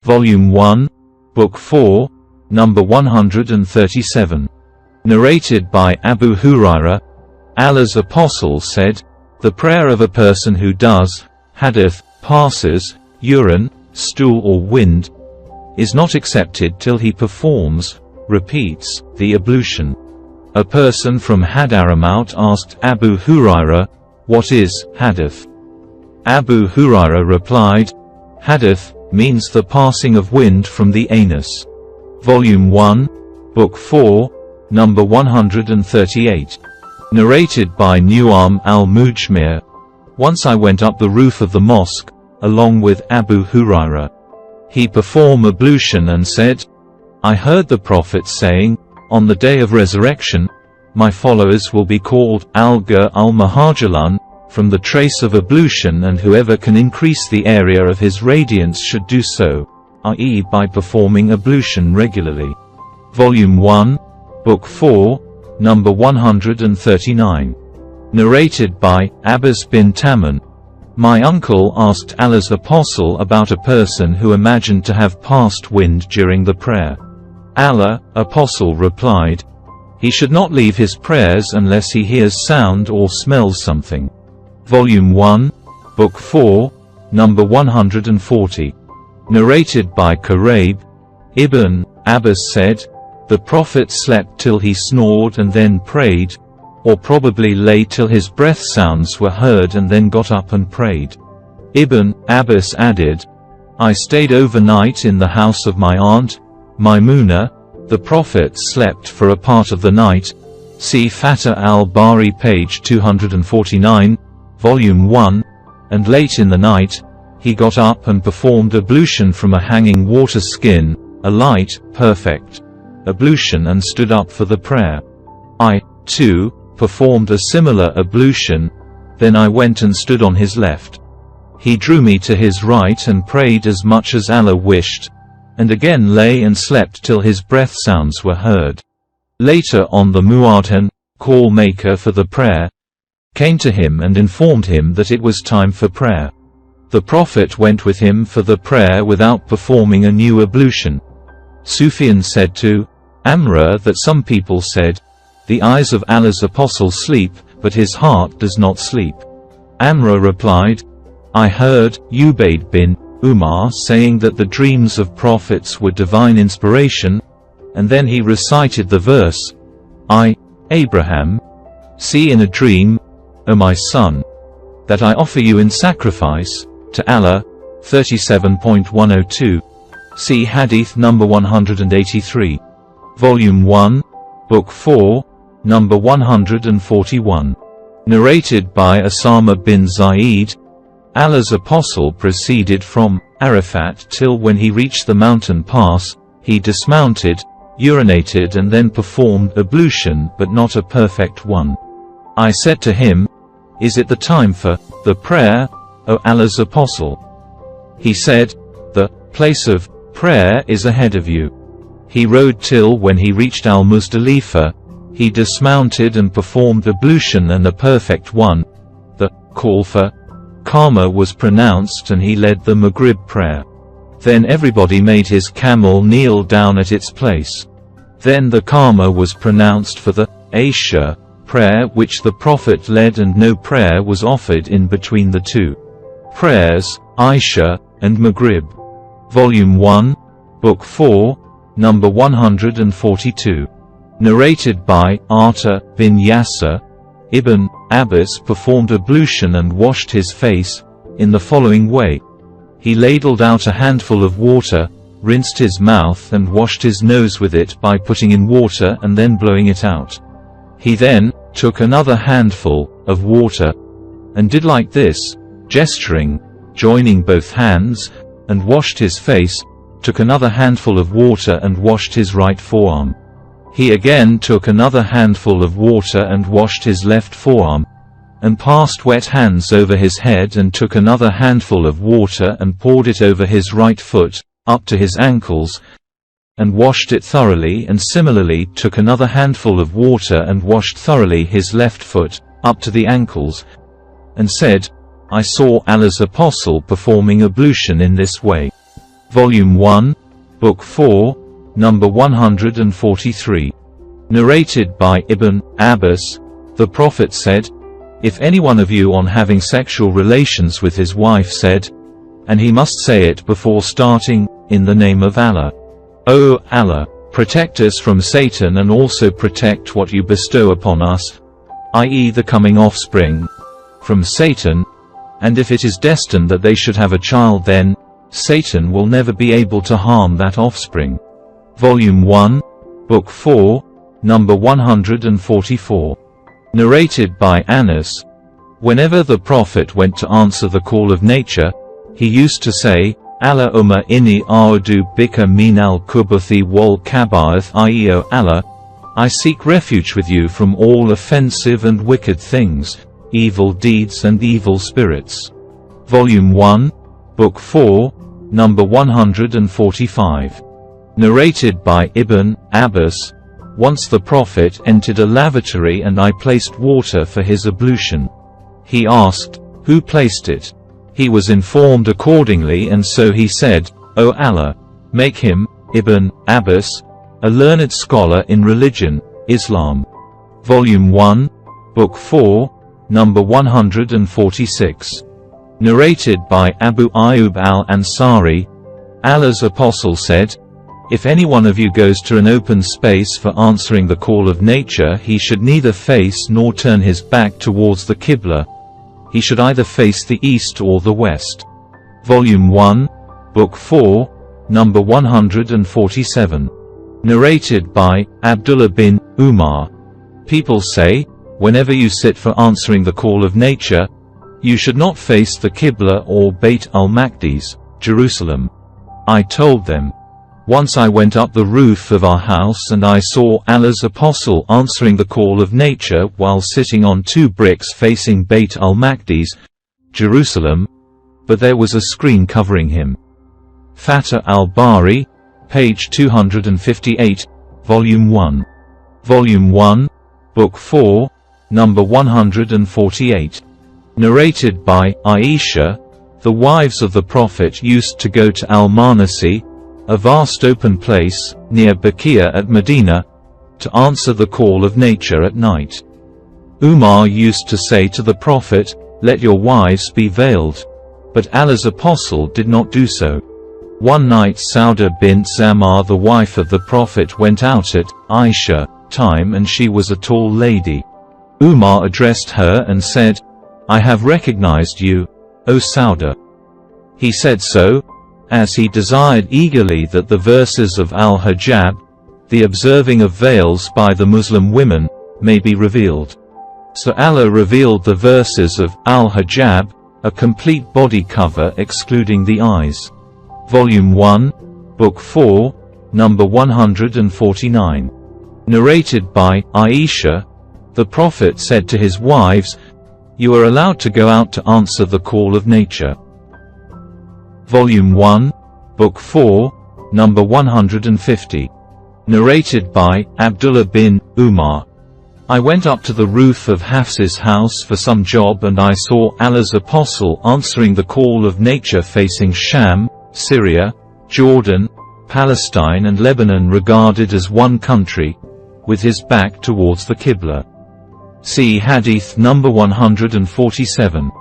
Volume 1, Book 4, number 137. Narrated by Abu Hurairah, Allah's Apostle said, "The prayer of a person who does hadith, passes, urine, stool or wind, is not accepted till he performs, repeats, the ablution." A person from Hadramaut asked Abu Hurairah, "What is hadith?" Abu Hurairah replied, "Hadith means the passing of wind from the anus." Volume 1, Book 4, number 138. Narrated by Nu'aym al-Mujmir, "Once I went up the roof of the mosque, along with Abu Hurairah. He performed ablution and said, I heard the Prophet saying, on the day of resurrection, my followers will be called al-Ghur al-Muhajirun, from the trace of ablution, and whoever can increase the area of his radiance should do so, i.e. by performing ablution regularly. Volume 1, Book 4, number 139. Narrated by Abbas bin Taman, "My uncle asked Allah's Apostle about a person who imagined to have passed wind during the prayer. Allah, Apostle replied, he should not leave his prayers unless he hears sound or smells something." Volume 1, Book 4, number 140. Narrated by Quraib, Ibn Abbas said, "The Prophet slept till he snored and then prayed, or probably lay till his breath sounds were heard and then got up and prayed." Ibn Abbas added, "I stayed overnight in the house of my aunt, Maimuna. The Prophet slept for a part of the night." See Fatah al-Bari page 249, Volume 1, "and late in the night, he got up and performed ablution from a hanging water skin, a light, perfect ablution, and stood up for the prayer. I, too, performed a similar ablution, then I went and stood on his left. He drew me to his right and prayed as much as Allah wished, and again lay and slept till his breath sounds were heard. Later on the muadhin, call maker for the prayer, came to him and informed him that it was time for prayer. The Prophet went with him for the prayer without performing a new ablution. Sufyan said to Amr that some people said, the eyes of Allah's Apostle sleep, but his heart does not sleep. Amr replied, I heard Ubayd bin Umar saying that the dreams of prophets were divine inspiration, and then he recited the verse, I, Abraham, see in a dream, O my son, that I offer you in sacrifice to Allah, 37.102. See Hadith number 183. Volume 1, Book 4, number 141. Narrated by Osama bin Zaid, Allah's Apostle proceeded from Arafat till when he reached the mountain pass, he dismounted, urinated and then performed ablution, but not a perfect one. I said to him, Is it the time for the prayer, O Allah's Apostle? He said, The place of prayer is ahead of you. He rode till when he reached Al-Muzdalifah, he dismounted and performed ablution, and a perfect one. The call for Qama was pronounced and he led the Maghrib prayer. Then everybody made his camel kneel down at its place. Then the Qama was pronounced for the Isha prayer which the Prophet led, and no prayer was offered in between the two prayers, Isha and Maghrib. Volume 1, Book 4, number 142. Narrated by Ata bin Yasser, Ibn Abbas performed ablution and washed his face, in the following way. He ladled out a handful of water, rinsed his mouth and washed his nose with it by putting in water and then blowing it out. He then took another handful of water, and did like this, gesturing, joining both hands, and washed his face, took another handful of water and washed his right forearm. He again took another handful of water and washed his left forearm, and passed wet hands over his head, and took another handful of water and poured it over his right foot, up to his ankles, and washed it thoroughly, and similarly took another handful of water and washed thoroughly his left foot, up to the ankles, and said, I saw Allah's Apostle performing ablution in this way. Volume 1, Book 4, number 143. Narrated by Ibn Abbas, the Prophet said, "If any one of you on having sexual relations with his wife said, and he must say it before starting, in the name of Allah. O Allah, protect us from Satan and also protect what you bestow upon us, i.e. the coming offspring, from Satan, and if it is destined that they should have a child, then Satan will never be able to harm that offspring." Volume 1, Book 4, number 144. Narrated by Anas, whenever the Prophet went to answer the call of nature, he used to say, "Allahumma inni a'udhu bika min al-kubuthi wal kaba'ith," i.e. O Allah, I seek refuge with you from all offensive and wicked things, evil deeds and evil spirits. Volume 1, Book 4, number 145. Narrated by Ibn Abbas, once the Prophet entered a lavatory and I placed water for his ablution. He asked, "Who placed it?" He was informed accordingly, and so he said, "O Allah, make him, Ibn Abbas, a learned scholar in religion, Islam." Volume 1, Book 4, number 146. Narrated by Abu Ayyub al-Ansari, Allah's Apostle said, "If any one of you goes to an open space for answering the call of nature, he should neither face nor turn his back towards the Qibla. He should either face the east or the west." Volume 1, Book 4, number 147. Narrated by Abdullah bin Umar. People say, whenever you sit for answering the call of nature, you should not face the Qibla or Bayt al-Maqdis, Jerusalem. I told them, once I went up the roof of our house and I saw Allah's Apostle answering the call of nature while sitting on 2 bricks facing Bayt al-Maqdis, Jerusalem, but there was a screen covering him. Fatah al-Bari, page 258, Volume 1. Volume 1, Book 4, number 148. Narrated by Aisha, the wives of the Prophet used to go to al-Manasi, a vast open place, near Baqiya at Medina, to answer the call of nature at night. Umar used to say to the Prophet, "Let your wives be veiled." But Allah's Apostle did not do so. One night Sauda bint Zamar, the wife of the Prophet, went out at Aisha time, and she was a tall lady. Umar addressed her and said, "I have recognized you, O Sauda." He said so, as he desired eagerly that the verses of al-Hijab, the observing of veils by the Muslim women, may be revealed. So Allah revealed the verses of al-Hijab, a complete body cover excluding the eyes. Volume 1, Book 4, number 149. Narrated by Aisha, the Prophet said to his wives, "You are allowed to go out to answer the call of nature." Volume 1, Book 4, number 150. Narrated by Abdullah bin Umar. I went up to the roof of Hafs's house for some job and I saw Allah's Apostle answering the call of nature facing Sham, Syria, Jordan, Palestine and Lebanon, regarded as one country, with his back towards the Qibla. See Hadith number 147.